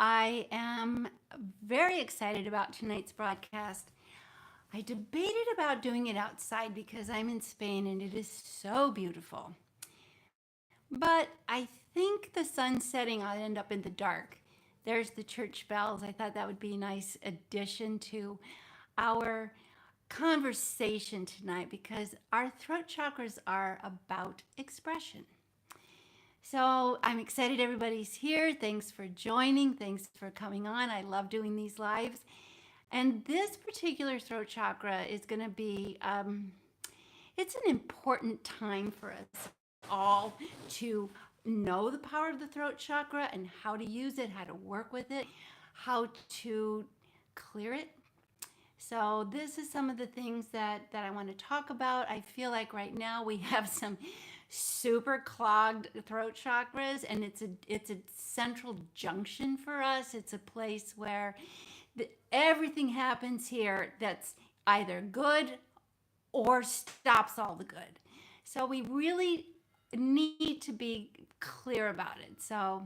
I am very excited about tonight's broadcast. I debated about doing it outside because I'm in Spain and it is so beautiful. But I think the sun setting, I'll end up in the dark. There's the church bells. I thought that would be a nice addition to our conversation tonight because our throat chakras are about expression. So I'm excited everybody's here. Thanks for joining. Thanks for coming on. I love doing these lives. And this particular throat chakra is going to be, it's an important time for us all to know the power of the throat chakra and how to use it, how to work with it, how to clear it. So this is some of the things that I want to talk about. I feel like right now we have some super clogged throat chakras, and it's a central junction for us. It's a place where everything happens here that's either good or stops all the good. So we really need to be clear about it. So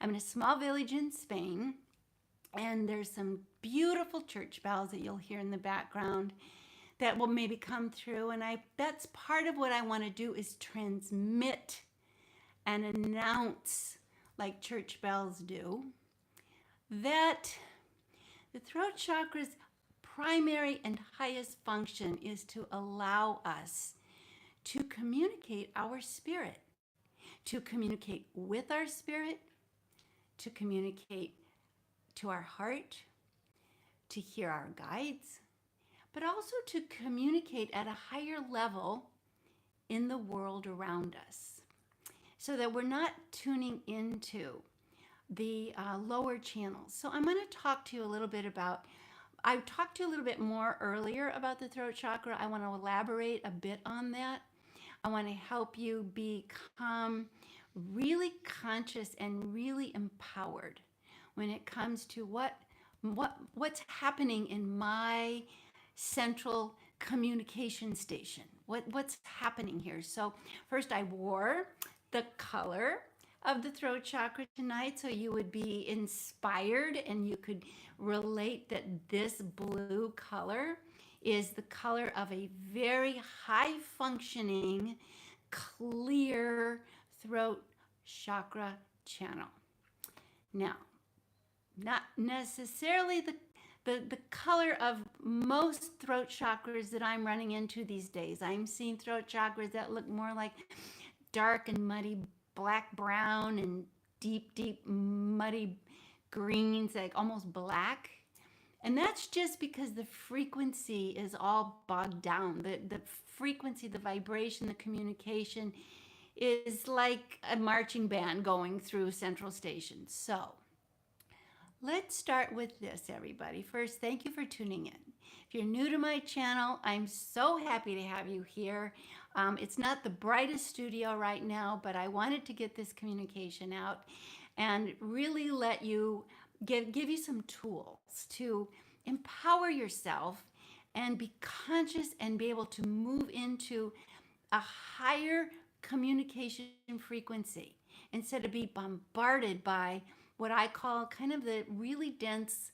I'm in a small village in Spain, and there's some beautiful church bells that you'll hear in the background that will maybe come through. And that's part of what I want to do is transmit and announce, like church bells do, that the throat chakra's primary and highest function is to allow us to communicate our spirit, to communicate with our spirit, to communicate to our heart, to hear our guides, but also to communicate at a higher level in the world around us so that we're not tuning into the lower channels. So I'm going to talk to you a little bit about, I talked to you a little bit more earlier about the throat chakra. I want to elaborate a bit on that. I want to help you become really conscious and really empowered when it comes to what's happening in my central communication station. What's happening here? So first I wore the color of the throat chakra tonight so you would be inspired and you could relate that this blue color is the color of a very high functioning, clear throat chakra channel. Now, not necessarily the color of most throat chakras that I'm running into these days. I'm seeing throat chakras that look more like dark and muddy black brown and deep muddy greens, like almost black. And that's just because the frequency is all bogged down. The frequency, the vibration, the communication is like a marching band going through Central Station. So let's start with this, everybody. First, thank you for tuning in. If you're new to my channel, I'm so happy to have you here. It's not the brightest studio right now, but I wanted to get this communication out and really let you give you some tools to empower yourself and be conscious and be able to move into a higher communication frequency instead of be bombarded by what I call kind of the really dense,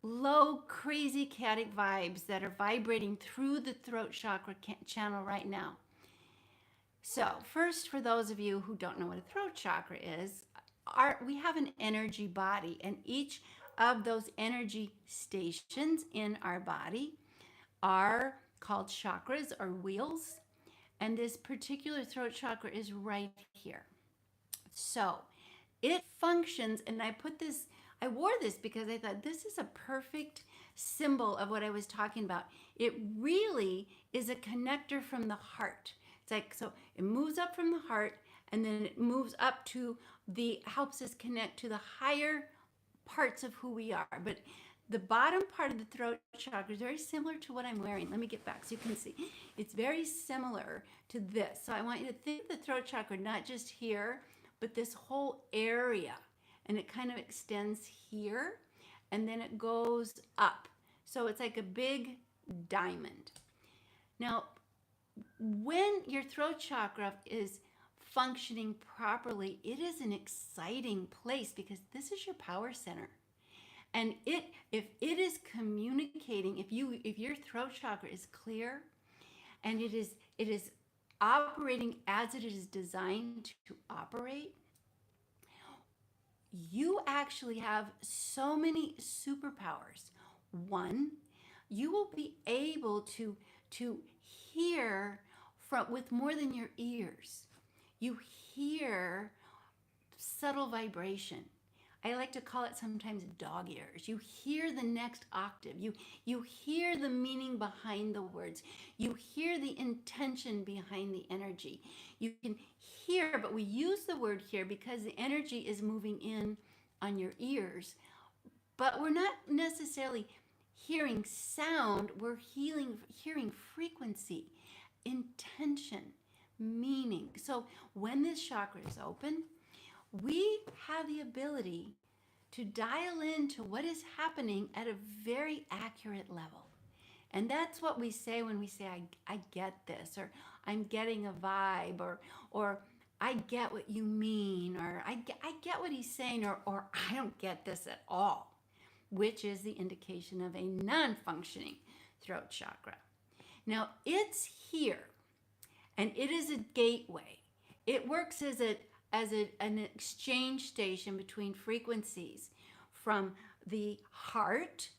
low, crazy chaotic vibes that are vibrating through the throat chakra channel right now. So first, for those of you who don't know what a throat chakra is, we have an energy body, and each of those energy stations in our body are called chakras or wheels, and this particular throat chakra is right here. So it functions, and I wore this because I thought this is a perfect symbol of what I was talking about. It really is a connector from the heart. It's like, so it moves up from the heart and then it moves up to helps us connect to the higher parts of who we are. But the bottom part of the throat chakra is very similar to what I'm wearing. Let me get back so you can see. It's very similar to this. So I want you to think the throat chakra, not just here, but this whole area. And it kind of extends here and then it goes up. So it's like a big diamond. Now, when your throat chakra is functioning properly, it is an exciting place because this is your power center. And if it is communicating, if your throat chakra is clear and it is operating as it is designed to operate, you actually have so many superpowers. One, you will be able to hear from with more than your ears. You hear subtle vibration. I like to call it sometimes dog ears. You hear the next octave. You hear the meaning behind the words. You hear the intention behind the energy. You can hear, but we use the word hear because the energy is moving in on your ears. But we're not necessarily hearing sound, we're hearing frequency, intention, meaning. So when this chakra is open, we have the ability to dial into what is happening at a very accurate level. And that's what we say when we say, I get this, or I'm getting a vibe, or I get what you mean, or I get what he's saying, or I don't get this at all, which is the indication of a non-functioning throat chakra. Now, it's here, and it is a gateway. It works as an exchange station between frequencies from the heart,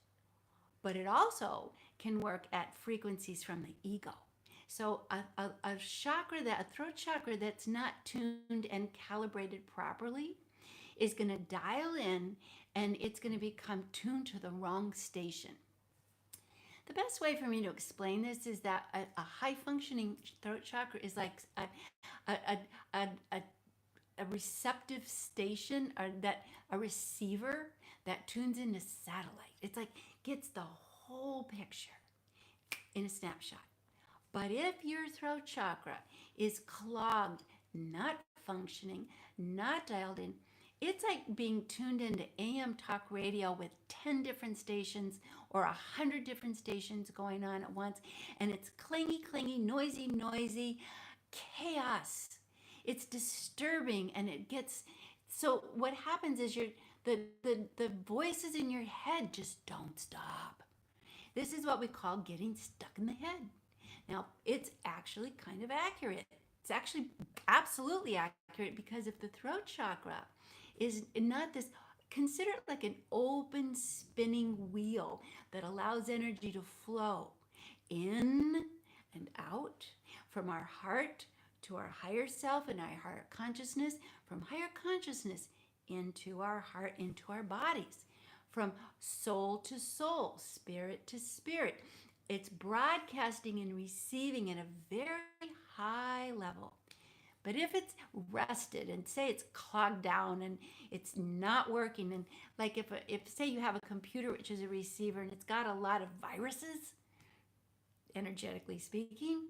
but it also can work at frequencies from the ego. So a chakra, a throat chakra that's not tuned and calibrated properly is going to dial in and it's going to become tuned to the wrong station. The best way for me to explain this is that a high functioning throat chakra is like a receptive station, or that a receiver that tunes into satellite. It's like gets the whole picture in a snapshot. But if your throat chakra is clogged, not functioning, not dialed in, it's like being tuned into AM talk radio with 10 different stations or 100 different stations going on at once. And it's clingy, noisy, chaos. It's disturbing, and it gets, so what happens is the voices in your head just don't stop. This is what we call getting stuck in the head. Now, it's actually kind of accurate. It's actually absolutely accurate, because if the throat chakra is not this, consider it like an open spinning wheel that allows energy to flow in and out from our heart to our higher self and our higher consciousness, from higher consciousness into our heart, into our bodies, from soul to soul, spirit to spirit. It's broadcasting and receiving at a very high level. But if it's rusted and say it's clogged down and it's not working, and like if say you have a computer which is a receiver and it's got a lot of viruses, energetically speaking,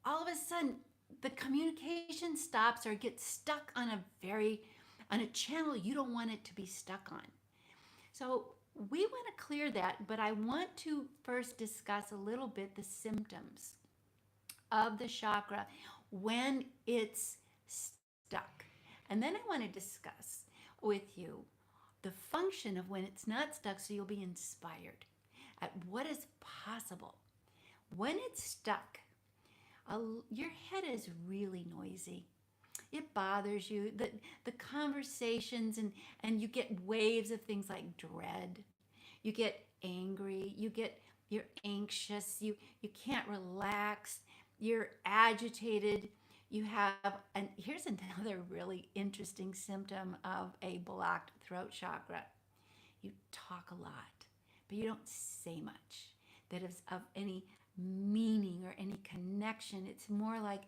all of a sudden the communication stops or gets stuck on a channel you don't want it to be stuck on. So we want to clear that, but I want to first discuss a little bit the symptoms of the chakra when it's stuck. And then I want to discuss with you the function of when it's not stuck, so you'll be inspired at what is possible. When it's stuck, your head is really noisy. It bothers you. The conversations, and you get waves of things like dread. You get angry. You're anxious. You can't relax. You're agitated. You have, and here's another really interesting symptom of a blocked throat chakra. You talk a lot, but you don't say much that is of any meaning or any connection. It's more like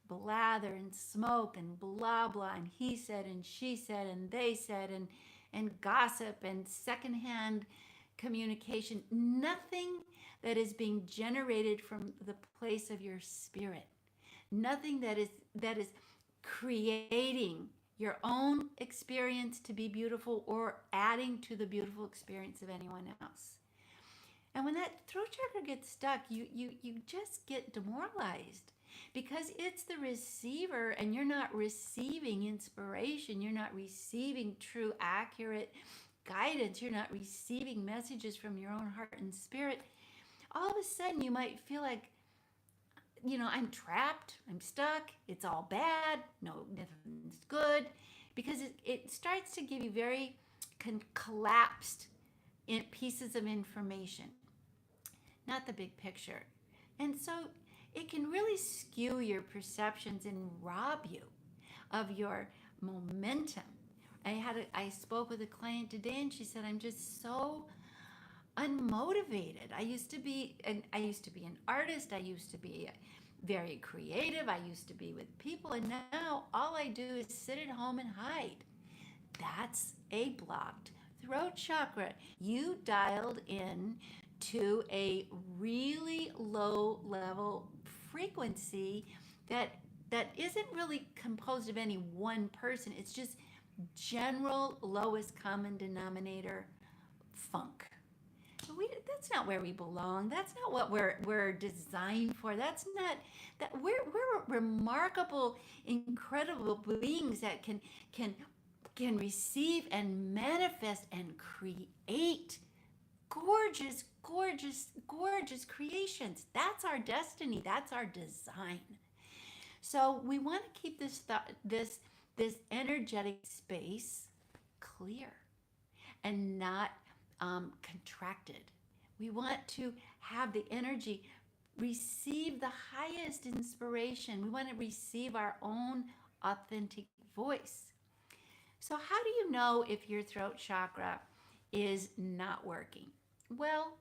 blather and smoke and blah blah, and he said and she said and they said, and gossip and secondhand communication. Nothing that is being generated from the place of your spirit. Nothing that is creating your own experience to be beautiful or adding to the beautiful experience of anyone else. And when that throat chakra gets stuck, you just get demoralized. because it's the receiver and you're not receiving inspiration. You're not receiving true, accurate guidance. You're not receiving messages from your own heart and spirit. All of a sudden, you might feel like, I'm trapped, I'm stuck, it's all bad, no, nothing's good, because it starts to give you very collapsed pieces of information, not the big picture. And so it can really skew your perceptions and rob you of your momentum. I spoke with a client today and she said, I'm just so unmotivated. I used to be an artist. I used to be very creative. I used to be with people, and now all I do is sit at home and hide. That's a blocked throat chakra. You dialed in to a really low level frequency that isn't really composed of any one person. It's just general lowest common denominator funk. That's not where we belong. That's not what we're designed for. That's not that we're remarkable, incredible beings that can receive and manifest and create gorgeous, gorgeous, gorgeous creations. That's our destiny. That's our design. So we want to keep this energetic space clear and not contracted. We want to have the energy receive the highest inspiration. We want to receive our own authentic voice. So how do you know if your throat chakra is not working? Well,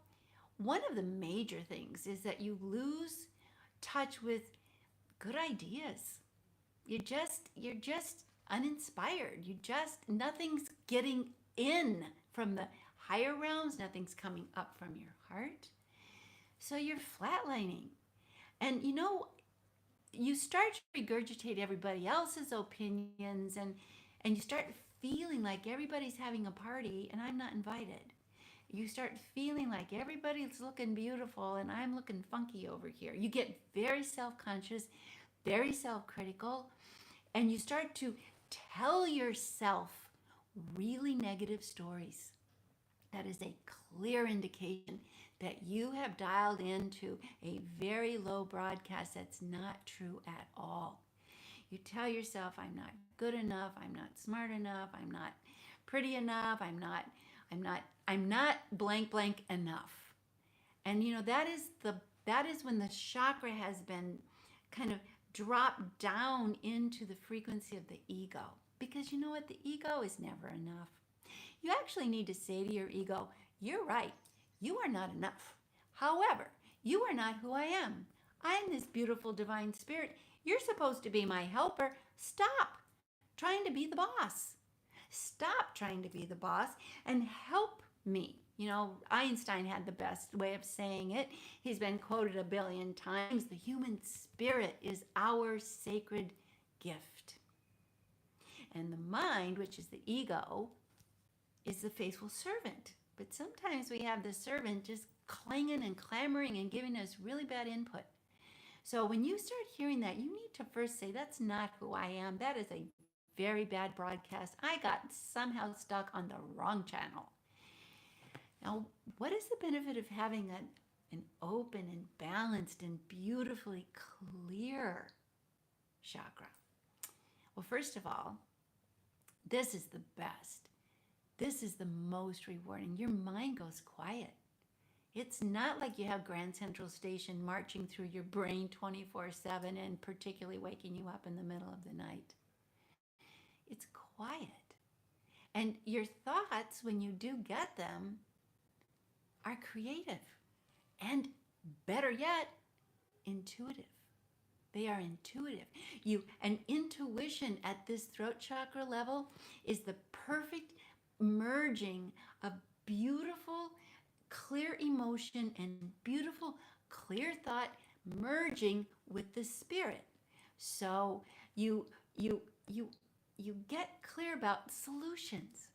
one of the major things is that you lose touch with good ideas. You're just uninspired. Nothing's getting in from the higher realms, nothing's coming up from your heart. So you're flatlining. And you start to regurgitate everybody else's opinions and you start feeling like everybody's having a party and I'm not invited. You start feeling like everybody's looking beautiful and I'm looking funky over here. You get very self-conscious, very self-critical, and you start to tell yourself really negative stories. That is a clear indication that you have dialed into a very low broadcast that's not true at all. You tell yourself, I'm not good enough, I'm not smart enough, I'm not pretty enough, I'm not blank blank enough. And that is when the chakra has been kind of dropped down into the frequency of the ego. Because you know what? The ego is never enough. You actually need to say to your ego, you're right, you are not enough. However, you are not who I am. I am this beautiful divine spirit. You're supposed to be my helper. Stop trying to be the boss. Stop trying to be the boss and help me. Einstein had the best way of saying it. He's been quoted 1 billion times. The human spirit is our sacred gift. And the mind, which is the ego, is the faithful servant. But sometimes we have the servant just clanging and clamoring and giving us really bad input. So when you start hearing that, you need to first say, that's not who I am. That is a very bad broadcast. I got somehow stuck on the wrong channel. Now, what is the benefit of having an open and balanced and beautifully clear chakra? Well, first of all, this is the best. This is the most rewarding. Your mind goes quiet. It's not like you have Grand Central Station marching through your brain 24/7 and particularly waking you up in the middle of the night. It's quiet. And your thoughts, when you do get them, are creative. And better yet, intuitive. They are intuitive. An intuition at this throat chakra level is the perfect merging of beautiful, clear emotion and beautiful, clear thought merging with the spirit. So you get clear about solutions.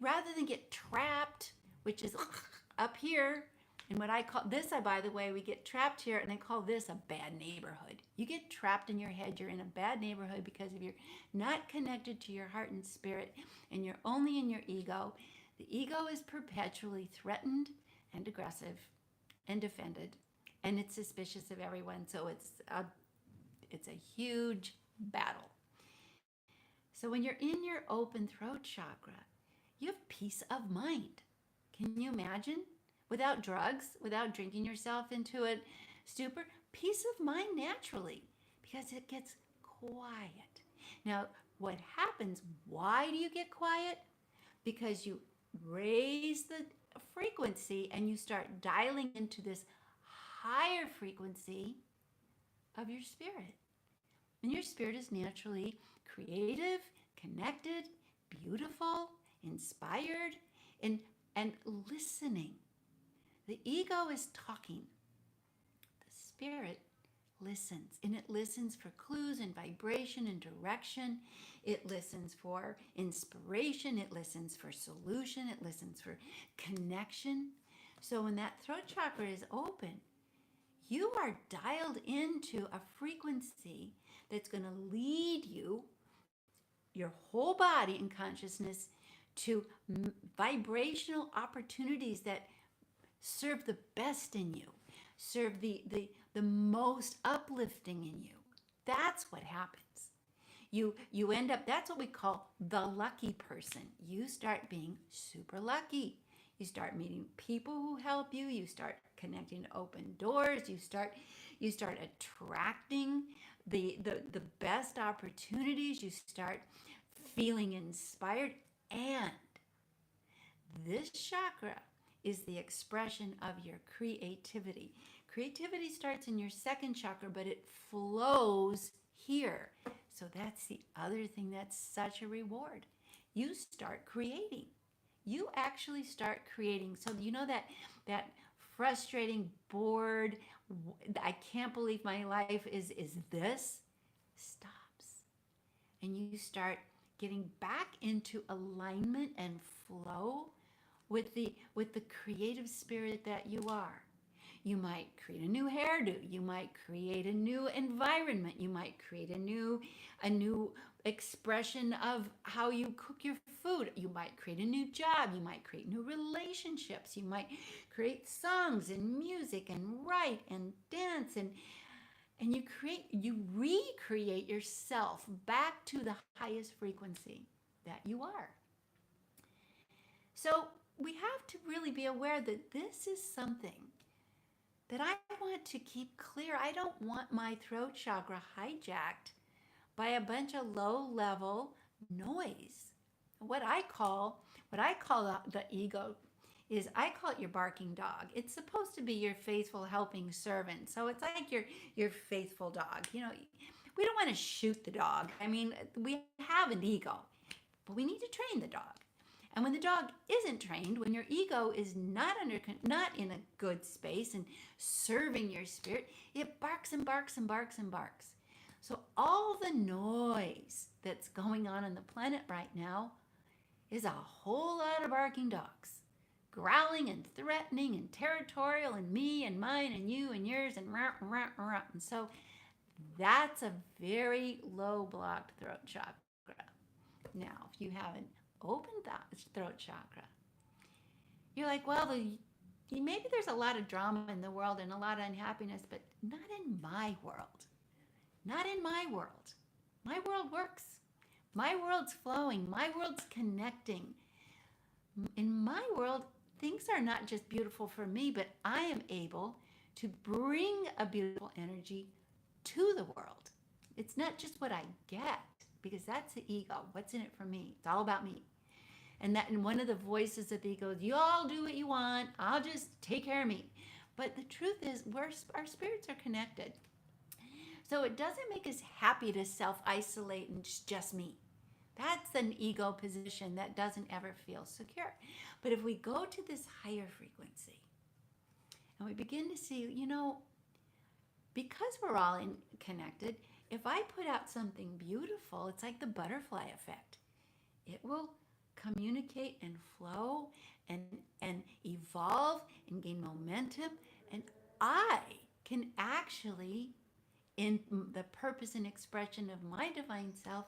Rather than get trapped, which is up here, And what I call this, by the way, we get trapped here, and I call this a bad neighborhood. You get trapped in your head. You're in a bad neighborhood because if you're not connected to your heart and spirit, and you're only in your ego, the ego is perpetually threatened and aggressive and defended, and it's suspicious of everyone. So it's a huge battle. So when you're in your open throat chakra, you have peace of mind. Can you imagine? Without drugs, without drinking yourself into a stupor, peace of mind naturally, because it gets quiet. Now, what happens? Why do you get quiet? Because you raise the frequency and you start dialing into this higher frequency of your spirit. And your spirit is naturally creative, connected, beautiful, inspired, and listening. The ego is talking. The spirit listens, and it listens for clues and vibration and direction. It listens for inspiration. It listens for solution. It listens for connection. So when that throat chakra is open, you are dialed into a frequency that's going to lead you, your whole body and consciousness, to vibrational opportunities that serve the best in you, serve the most uplifting in you. That's what happens. You end up, that's what we call the lucky person. You start being super lucky. You start meeting people who help you. You start connecting to open doors. You start attracting the best opportunities. You start feeling inspired. And this chakra is the expression of your creativity. Creativity starts in your second chakra, but it flows here. So that's the other thing that's such a reward. You start creating. You actually start creating. So you know that frustrating, bored, I can't believe my life is this, stops. And you start getting back into alignment and flow with the creative spirit that you are. You might create a new hairdo. You might create a new environment. You might create a new expression of how you cook your food. You might create a new job. You might create new relationships. You might create songs and music and write and dance and you recreate yourself back to the highest frequency that you are. So we have to really be aware that this is something that I want to keep clear. I don't want my throat chakra hijacked by a bunch of low-level noise. What I call the ego is, I call it your barking dog. It's supposed to be your faithful helping servant. So it's like your faithful dog. You know, we don't want to shoot the dog. I mean, we have an ego, but we need to train the dog. And when the dog isn't trained, when your ego is not in a good space and serving your spirit, it barks and barks and barks and barks. So all the noise that's going on the planet right now is a whole lot of barking dogs, growling and threatening and territorial and me and mine and you and yours and rah, rah, rah. And so that's a very low blocked throat chakra. Now, if you haven't opened that throat chakra, you're like, well, maybe there's a lot of drama in the world and a lot of unhappiness, but not in my world. Not in my world. My world works. My world's flowing. My world's connecting. In my world, things are not just beautiful for me, but I am able to bring a beautiful energy to the world. It's not just what I get, because that's the ego. What's in it for me? It's all about me. And one of the voices of the ego is, you all do what you want. I'll just take care of me. But the truth is, our spirits are connected. So it doesn't make us happy to self-isolate and just me. That's an ego position that doesn't ever feel secure. But if we go to this higher frequency and we begin to see, because we're all connected, if I put out something beautiful, it's like the butterfly effect. It will communicate and flow and evolve and can gain momentum, and I can actually, in the purpose and expression of my divine self,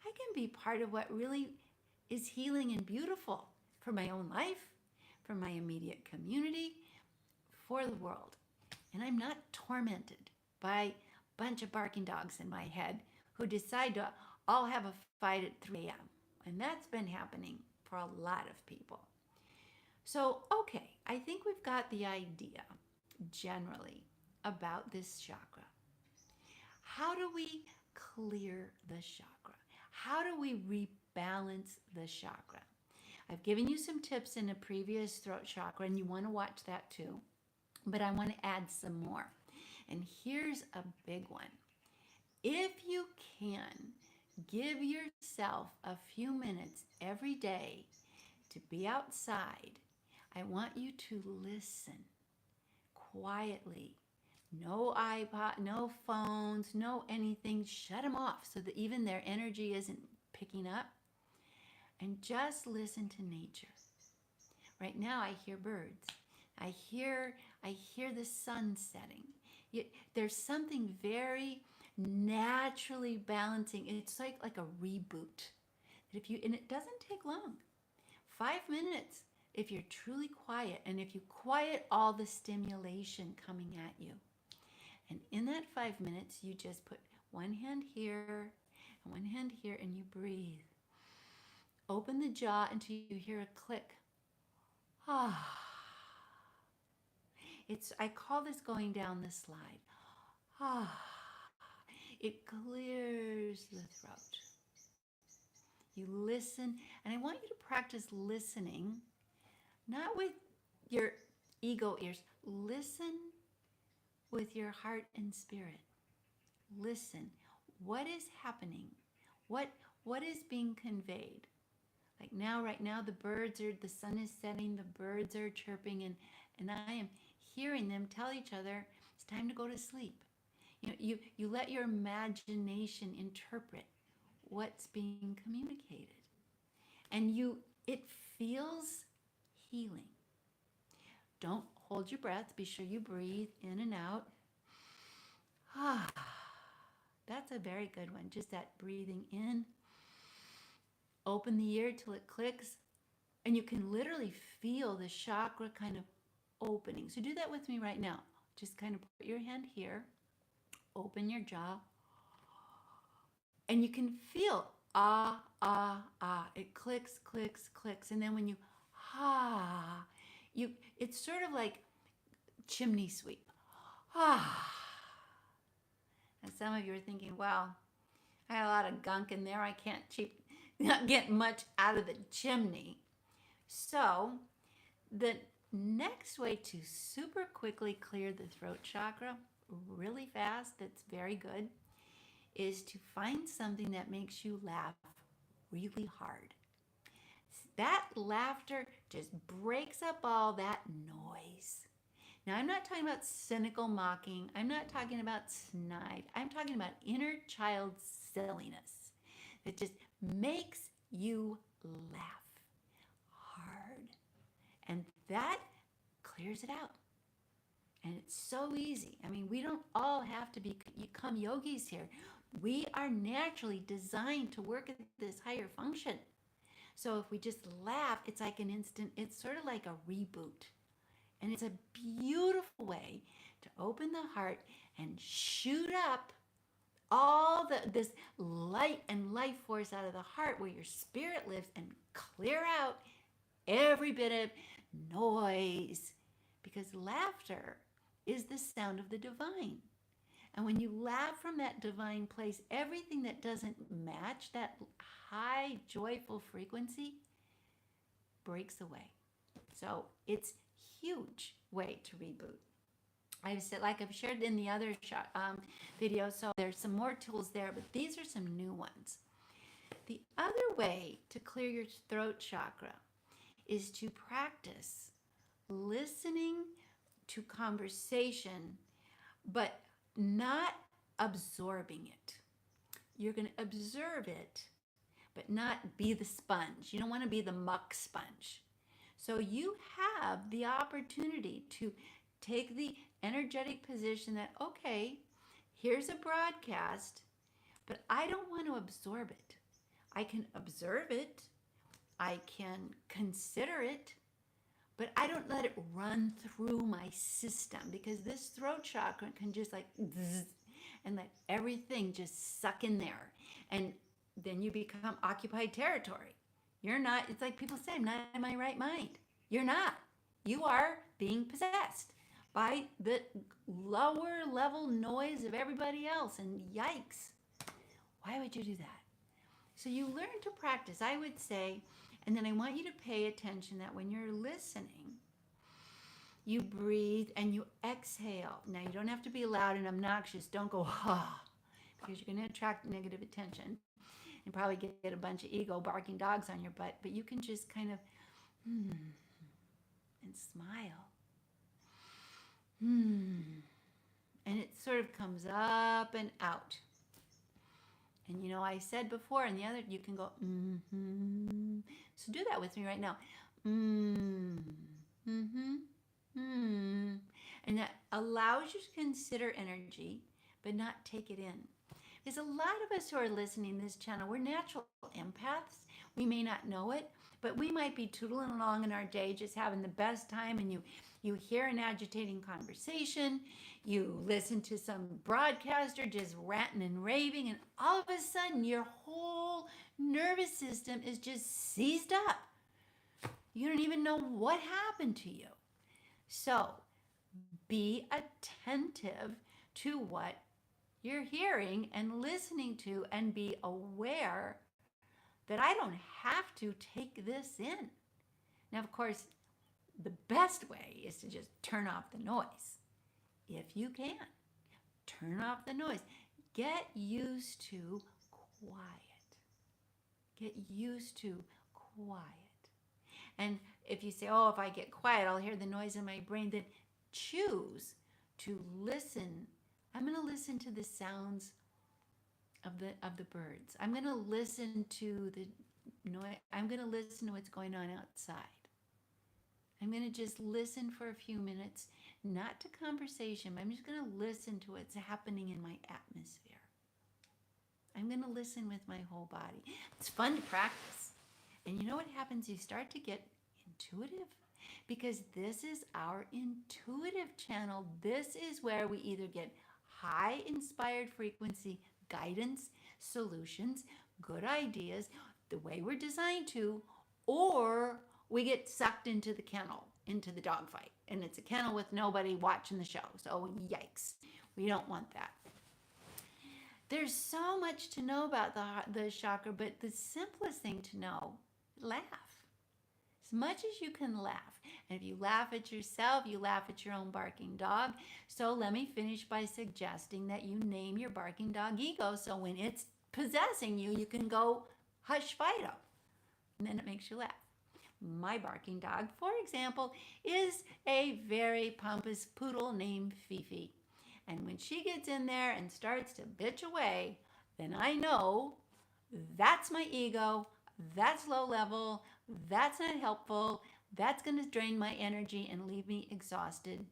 I can be part of what really is healing and beautiful for my own life, for my immediate community, for the world. And I'm not tormented by a bunch of barking dogs in my head who decide to all have a fight at 3 a.m. And that's been happening for a lot of people. So, okay, I think we've got the idea generally about this chakra. How do we clear the chakra? How do we rebalance the chakra? I've given you some tips in a previous throat chakra, and you want to watch that too. But I want to add some more. And here's a big one. If you can, give yourself a few minutes every day to be outside. I want you to listen quietly. No iPod, no phones, no anything. Shut them off so that even their energy isn't picking up. And just listen to nature. Right now I hear birds. I hear the sun setting. There's something very naturally balancing. It's like a reboot. And it doesn't take long. 5 minutes if you're truly quiet, and if you quiet all the stimulation coming at you. And in that 5 minutes, you just put one hand here and one hand here, and you breathe. Open the jaw until you hear a click. Ah. I call this going down the slide. Ah. It clears the throat. You listen, and I want you to practice listening, not with your ego ears. Listen with your heart and spirit. Listen. What is happening? What is being conveyed? Like now, right now, the sun is setting, the birds are chirping, and I am hearing them tell each other, it's time to go to sleep. You let your imagination interpret what's being communicated. And it feels healing. Don't hold your breath. Be sure you breathe in and out. Ah, that's a very good one. Just that breathing in. Open the ear till it clicks. And you can literally feel the chakra kind of opening. So do that with me right now. Just kind of put your hand here. Open your jaw. And you can feel ah, ah, ah. It clicks, clicks, clicks. And then when you it's sort of like chimney sweep. Ah. And some of you are thinking, wow, I had a lot of gunk in there. I can't not get much out of the chimney. So the next way to super quickly clear the throat chakra really fast, that's very good, is to find something that makes you laugh really hard. That laughter just breaks up all that noise. Now, I'm not talking about cynical mocking. I'm not talking about snide. I'm talking about inner child silliness that just makes you laugh hard. And that clears it out. And it's so easy. I mean, we don't all have to become yogis here. We are naturally designed to work at this higher function. So if we just laugh, it's like it's sort of like a reboot. And it's a beautiful way to open the heart and shoot up all this light and life force out of the heart where your spirit lives, and clear out every bit of noise. Because laughter is the sound of the divine. And when you laugh from that divine place, everything that doesn't match that high, joyful frequency breaks away. So it's huge way to reboot. I've said, like I've shared in the other video, so there's some more tools there, but these are some new ones. The other way to clear your throat chakra is to practice listening to conversation, but not absorbing it. You're going to observe it, but not be the sponge. You don't want to be the muck sponge. So you have the opportunity to take the energetic position that, okay, here's a broadcast, but I don't want to absorb it. I can observe it, I can consider it, but I don't let it run through my system, because this throat chakra can just like zzz, and let everything just suck in there. And then you become occupied territory. You're not, it's like people say, I'm not in my right mind. You're not. You are being possessed by the lower level noise of everybody else. And yikes, why would you do that? So you learn to practice, I would say, and then I want you to pay attention that when you're listening, you breathe and you exhale. Now, you don't have to be loud and obnoxious. Don't go, ha, because you're going to attract negative attention and probably get a bunch of ego barking dogs on your butt. But you can just kind of, and smile. And it sort of comes up and out. And you know, I said before, and the other, you can go, So do that with me right now. And that allows you to consider energy, but not take it in. There's a lot of us who are listening to this channel. We're natural empaths. We may not know it, but we might be tootling along in our day, just having the best time, and you hear an agitating conversation, you listen to some broadcaster just ranting and raving, and all of a sudden your whole nervous system is just seized up. You don't even know what happened to you. So be attentive to what you're hearing and listening to, and be aware that I don't have to take this in. Now, of course, the best way is to just turn off the noise. If you can, turn off the noise. Get used to quiet. Get used to quiet. And if you say, oh, if I get quiet, I'll hear the noise in my brain, then choose to listen. I'm going to listen to the sounds of the birds. I'm going to listen to the noise. I'm going to listen to what's going on outside. I'm going to just listen for a few minutes, not to conversation, but I'm just going to listen to what's happening in my atmosphere. I'm going to listen with my whole body. It's fun to practice. And you know what happens? You start to get intuitive, because this is our intuitive channel. This is where we either get high inspired frequency guidance, solutions, good ideas, the way we're designed to, or we get sucked into the kennel, into the dogfight, and it's a kennel with nobody watching the show. So yikes, we don't want that. There's so much to know about the chakra, but the simplest thing to know, laugh. As much as you can laugh. And if you laugh at yourself, you laugh at your own barking dog. So let me finish by suggesting that you name your barking dog ego, so when it's possessing you, you can go, hush Fido. And then it makes you laugh. My barking dog, for example, is a very pompous poodle named Fifi. And when she gets in there and starts to bitch away, then I know that's my ego, that's low level, that's not helpful, that's going to drain my energy and leave me exhausted.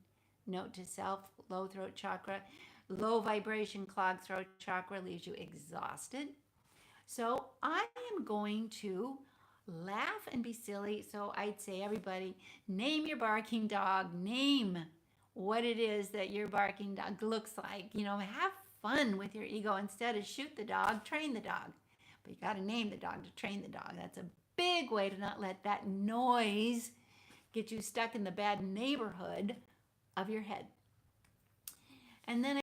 Note to self, low throat chakra, low vibration clogged throat chakra leaves you exhausted. So I am going to laugh and be silly. So I'd say, everybody, name your barking dog, name what it is that your barking dog looks like. You know, have fun with your ego. Instead of shoot the dog, train the dog. But you got to name the dog to train the dog. That's a big way to not let that noise get you stuck in the bad neighborhood of your head. And then